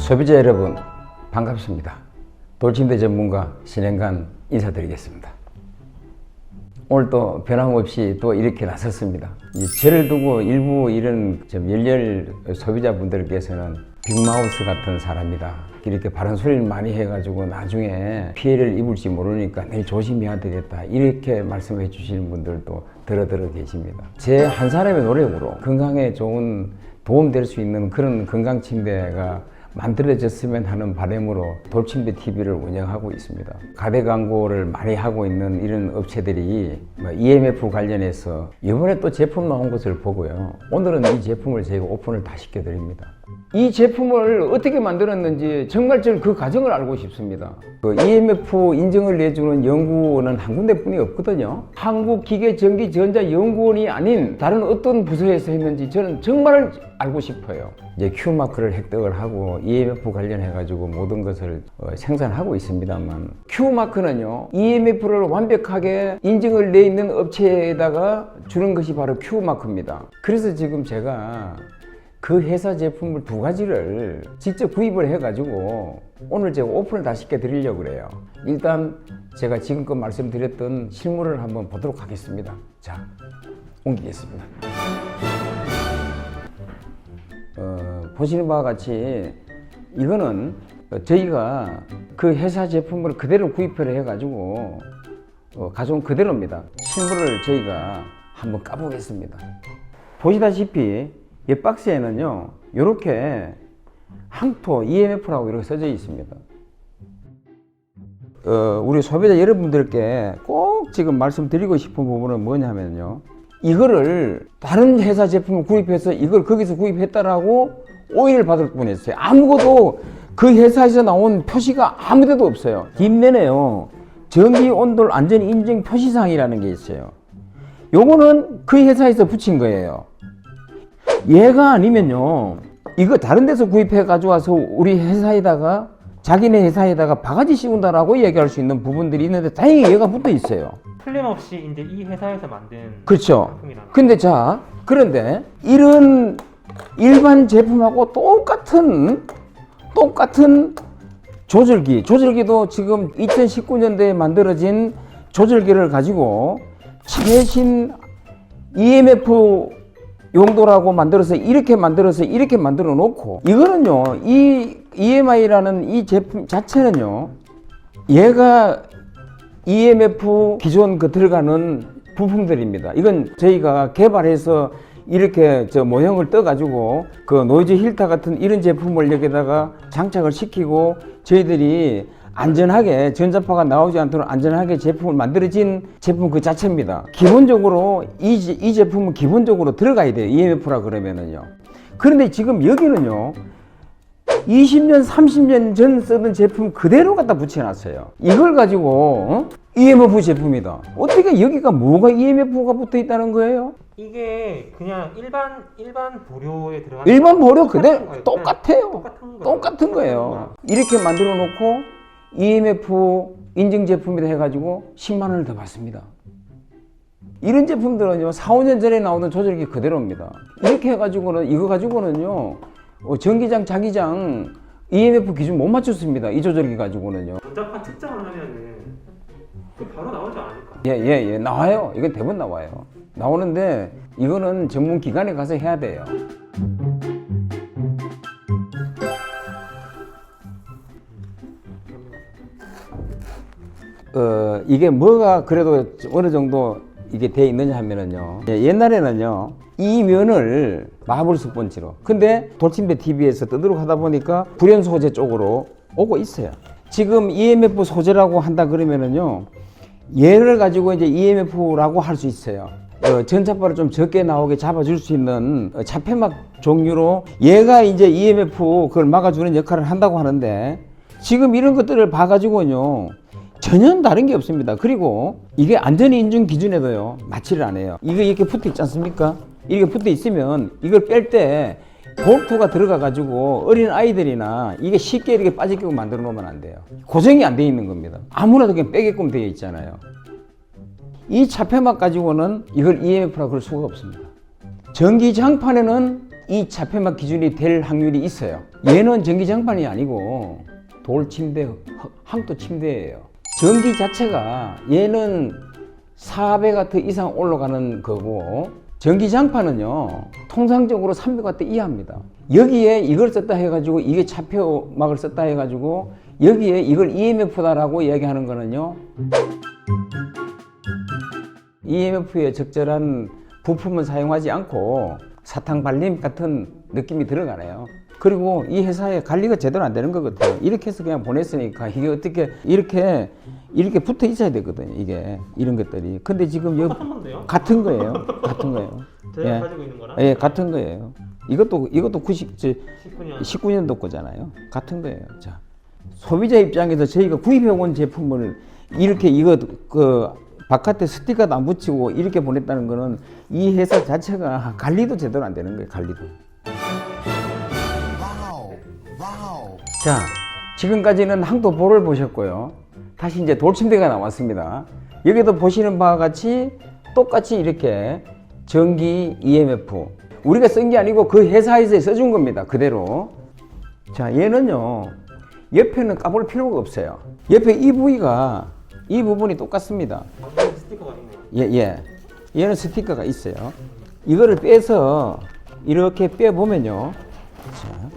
소비자 여러분 반갑습니다. 돌침대 전문가 신행관 인사드리겠습니다. 오늘 또 변함없이 또 이렇게 나섰습니다. 저를 두고 일부 이런 열렬 소비자분들께서는 빅마우스 같은 사람이다 이렇게 바른 소리를 많이 해가지고 나중에 피해를 입을지 모르니까 내일 조심해야 되겠다 이렇게 말씀해 주시는 분들도 들어 계십니다. 제 한 사람의 노력으로 건강에 좋은 도움될 수 있는 그런 건강침대가 만들어졌으면 하는 바람으로 돌침대 TV를 운영하고 있습니다. 가대 광고를 많이 하고 있는 이런 업체들이 EMF 관련해서 이번에 또 제품 나온 것을 보고요. 오늘은 이 제품을 저희가 오픈을 다 시켜드립니다. 이 제품을 어떻게 만들었는지 정말 저는 그 과정을 알고 싶습니다. 그 EMF 인증을 내주는 연구원은 한 군데뿐이 없거든요. 한국기계전기전자연구원이 아닌 다른 어떤 부서에서 했는지 저는 정말 알고 싶어요. 이제 Q마크를 획득을 하고 EMF 관련해 가지고 모든 것을 생산하고 있습니다만 Q마크는요 EMF를 완벽하게 인증을 내 있는 업체에다가 주는 것이 바로 Q마크입니다. 그래서 지금 제가 그 회사 제품을 두 가지를 직접 구입을 해가지고 오늘 제가 오픈을 다 시켜 드리려고 그래요. 일단 제가 지금껏 말씀드렸던 실물을 한번 보도록 하겠습니다. 자, 옮기겠습니다. 보시는 바와 같이 이거는 저희가 그 회사 제품을 그대로 구입을 해가지고 가져온 그대로입니다. 실물을 저희가 한번 까보겠습니다. 보시다시피 이 박스에는요 이렇게 항토 EMF라고 이렇게 써져 있습니다. 우리 소비자 여러분들께 꼭 지금 말씀드리고 싶은 부분은 뭐냐면요, 이거를 다른 회사 제품을 구입해서 이걸 거기서 구입했다라고 오해를 받을 뻔했어요. 아무것도 그 회사에서 나온 표시가 아무데도 없어요. 뒷면에요 전기 온도 안전 인증 표시사항이라는 게 있어요. 요거는 그 회사에서 붙인 거예요. 얘가 아니면요 이거 다른 데서 구입해 가져와서 우리 회사에다가 자기네 회사에다가 바가지 씌운다라고 얘기할 수 있는 부분들이 있는데 다행히 얘가 붙어 있어요. 틀림없이 이제 이 회사에서 만든 그렇죠. 근데 자, 그런데 이런 일반 제품하고 똑같은 조절기도 지금 2019년도에 만들어진 조절기를 가지고 최신 EMF 용도라고 만들어서 이렇게 만들어 놓고, 이거는요 이 EMI라는 이 제품 자체는요 얘가 EMF 기존 들어가는 부품들입니다. 이건 저희가 개발해서 이렇게 모형을 떠 가지고 그 노이즈 힐터 같은 이런 제품을 여기다가 장착을 시키고 저희들이 안전하게 전자파가 나오지 않도록 안전하게 제품을 만들어진 제품 그 자체입니다. 기본적으로 이 제품은 기본적으로 들어가야 돼요. EMF라 그러면은요. 그런데 지금 여기는요 20년 30년 전 쓰던 제품 그대로 갖다 붙여놨어요. 이걸 가지고 EMF 제품이다. 어떻게 여기가 뭐가 EMF가 붙어 있다는 거예요? 이게 그냥 일반 보료에 들어가는 일반 보료 그대로 똑같아요. 똑같은 거예요. 이렇게 만들어 놓고 EMF 인증 제품이다 해가지고 10만 원을 더 받습니다. 이런 제품들은요 4, 5년 전에 나오던 조절기 그대로입니다. 이렇게 해가지고는 이거 가지고는요 전기장, 자기장 EMF 기준 못 맞췄습니다. 이 조절기 가지고는요. 전자파 측정을 하면은 그 바로 나오지 않을까? 예, 나와요. 이건 대부분 나와요. 나오는데 이거는 전문 기관에 가서 해야 돼요. 이게 뭐가 그래도 어느 정도 이게 돼 있느냐 하면은요, 옛날에는요 이 면을 마블 스펀지로, 근데 돌침대 TV에서 뜨도록 하다 보니까 불연 소재 쪽으로 오고 있어요. 지금 EMF 소재라고 한다 그러면은요 얘를 가지고 이제 EMF라고 할 수 있어요. 전자파를 좀 적게 나오게 잡아줄 수 있는 자폐막 종류로 얘가 이제 EMF 그걸 막아주는 역할을 한다고 하는데, 지금 이런 것들을 봐가지고요 전혀 다른 게 없습니다. 그리고 이게 안전인증 기준에도요 맞지를 않아요. 이게 이렇게 붙어 있지 않습니까? 이렇게 붙어 있으면 이걸 뺄 때 볼트가 들어가 가지고 어린 아이들이나 이게 쉽게 이렇게 빠지게끔 만들어 놓으면 안 돼요. 고정이 안 돼 있는 겁니다. 아무나 그냥 빼게끔 되어 있잖아요. 이 차폐막 가지고는 이걸 EMF라고 그럴 수가 없습니다. 전기장판에는 이 차폐막 기준이 될 확률이 있어요. 얘는 전기장판이 아니고 돌침대, 항토 침대예요. 전기 자체가 얘는 400W 이상 올라가는 거고, 전기장판은요 통상적으로 300W 이하입니다. 여기에 이걸 썼다 해가지고, 이게 차폐막을 썼다 해가지고 여기에 이걸 EMF다라고 얘기하는 거는요, EMF에 적절한 부품을 사용하지 않고 사탕 발림 같은 느낌이 들어가네요. 그리고 이 회사에 관리가 제대로 안 되는 거거든요. 이렇게 해서 그냥 보냈으니까 이게 어떻게 이렇게 붙어 있어야 되거든요. 이게 이런 것들이. 근데 지금 여기 똑같은 건데요? 같은 거예요. 같은 거예요. 제가 예. 가지고 있는 거랑 예, 같은 거예요. 이것도 19년 19년도 거잖아요. 같은 거예요. 자, 소비자 입장에서 저희가 구입해 온 제품을 이렇게 이거 그 바깥에 스티커도 안 붙이고 이렇게 보냈다는 거는 이 회사 자체가 관리도 제대로 안 되는 거예요. 관리도. 자, 지금까지는 항토볼을 보셨고요. 다시 이제 돌침대가 나왔습니다. 여기도 보시는 바와 같이 똑같이 이렇게 전기 EMF, 우리가 쓴 게 아니고 그 회사에서 써준 겁니다. 그대로. 자, 얘는요 옆에는 까볼 필요가 없어요. 옆에 이 부위가, 이 부분이 똑같습니다. 완전 스티커가 있네요. 예. 얘는 스티커가 있어요. 이거를 빼서 이렇게 빼보면요, 자,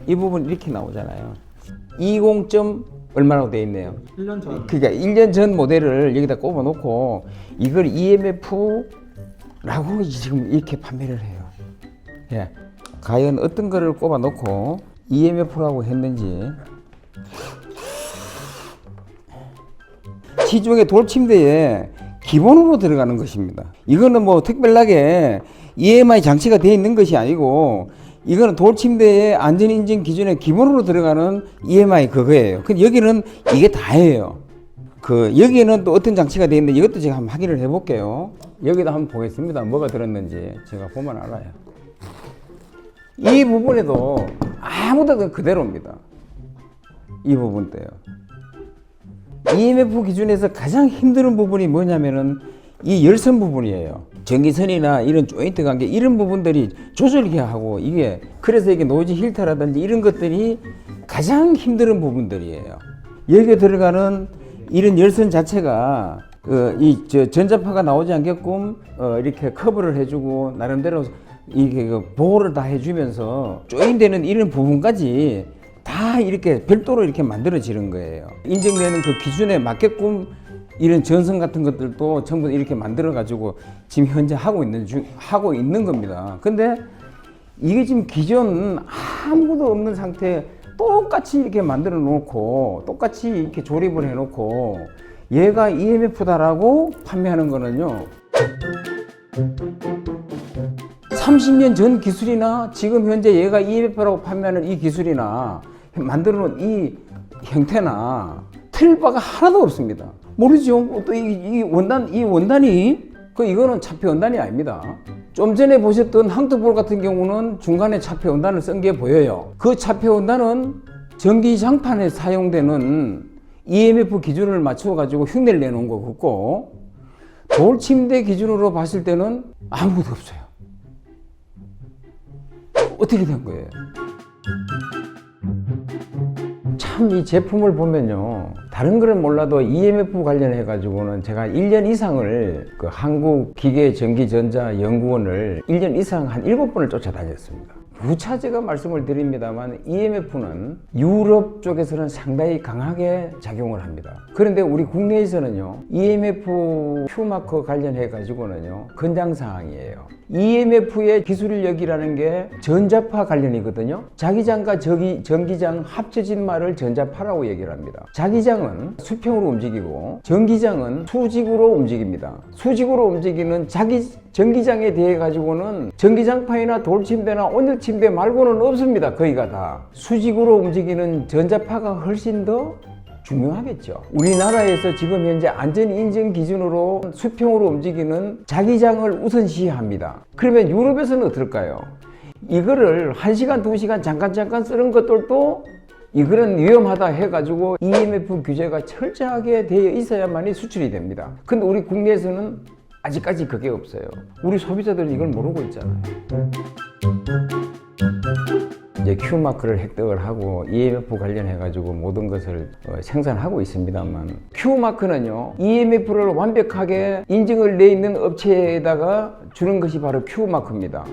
이 부분 이렇게 나오잖아요. 20점 얼마라고 되어 있네요. 1년 전. 그러니까 1년 전 모델을 여기다 꼽아 놓고 이걸 EMF라고 지금 이렇게 판매를 해요. 예. 과연 어떤 거를 꼽아 놓고 EMF라고 했는지. 시중의 돌침대에 기본으로 들어가는 것입니다. 이거는 뭐 특별하게 EMI 장치가 되어 있는 것이 아니고, 이거는 돌침대의 안전인증 기준에 기본으로 들어가는 EMI 그거예요. 근데 여기는 이게 다예요. 여기에는 또 어떤 장치가 되어 있는지 이것도 제가 한번 확인을 해볼게요. 여기다 한번 보겠습니다. 뭐가 들었는지 제가 보면 알아요. 이 부분에도 아무데도 그대로입니다. 이 부분도요. EMF 기준에서 가장 힘든 부분이 뭐냐면은 이 열선 부분이에요. 전기선이나 이런 조인트 관계 이런 부분들이 조절기하고, 이게 그래서 이게 노이즈 힐터라든지 이런 것들이 가장 힘든 부분들이에요. 여기에 들어가는 이런 열선 자체가 전자파가 나오지 않게끔 이렇게 커버를 해주고, 나름대로 이게 보호를 다 해주면서 조인되는 이런 부분까지 다 이렇게 별도로 이렇게 만들어지는 거예요. 인정되는 그 기준에 맞게끔 이런 전선 같은 것들도 전부 이렇게 만들어 가지고 지금 현재 하고 있는 겁니다. 근데 이게 지금 기존 아무것도 없는 상태에 똑같이 이렇게 만들어 놓고 똑같이 이렇게 조립을 해 놓고 얘가 EMF다라고 판매하는 거는요, 30년 전 기술이나 지금 현재 얘가 EMF라고 판매하는 이 기술이나 만들어 놓은 이 형태나 틀릴 바가 하나도 없습니다. 모르죠. 또 이 원단이 이거는 차폐 원단이 아닙니다. 좀 전에 보셨던 항토볼 같은 경우는 중간에 차폐 원단을 쓴 게 보여요. 그 차폐 원단은 전기장판에 사용되는 EMF 기준을 맞춰 가지고 흉내를 내놓은 거 같고, 돌침대 기준으로 봤을 때는 아무것도 없어요. 어떻게 된 거예요? 참 이 제품을 보면요, 다른 거는 몰라도 EMF 관련해 가지고는 제가 1년 이상을 그 한국기계전기전자연구원을 1년 이상 한 7번을 쫓아다녔습니다. 누차 제가 말씀을 드립니다만 EMF는 유럽 쪽에서는 상당히 강하게 작용을 합니다. 그런데 우리 국내에서는요, EMF 큐마커 관련해 가지고는요 건장사항이에요. EMF의 기술력이라는 게 전자파 관련이거든요. 자기장과 전기장 합쳐진 말을 전자파라고 얘기를 합니다. 자기장은 수평으로 움직이고 전기장은 수직으로 움직입니다. 수직으로 움직이는 전기장에 대해 가지고는 전기장판이나 돌침대나 온열침대 말고는 없습니다. 거의가 다 수직으로 움직이는 전자파가 훨씬 더 중요하겠죠. 우리나라에서 지금 현재 안전인증 기준으로 수평으로 움직이는 자기장을 우선시합니다. 그러면 유럽에서는 어떨까요? 이거를 1시간, 2시간 잠깐 쓰는 것들도 이거는 위험하다 해가지고 EMF 규제가 철저하게 되어 있어야만이 수출이 됩니다. 근데 우리 국내에서는 아직까지 그게 없어요. 우리 소비자들은 이걸 모르고 있잖아요. 이제 Q마크를 획득을 하고 EMF 관련해 가지고 모든 것을 생산하고 있습니다만, Q마크는요 EMF를 완벽하게 인증을 내 있는 업체에다가 주는 것이 바로 Q마크입니다.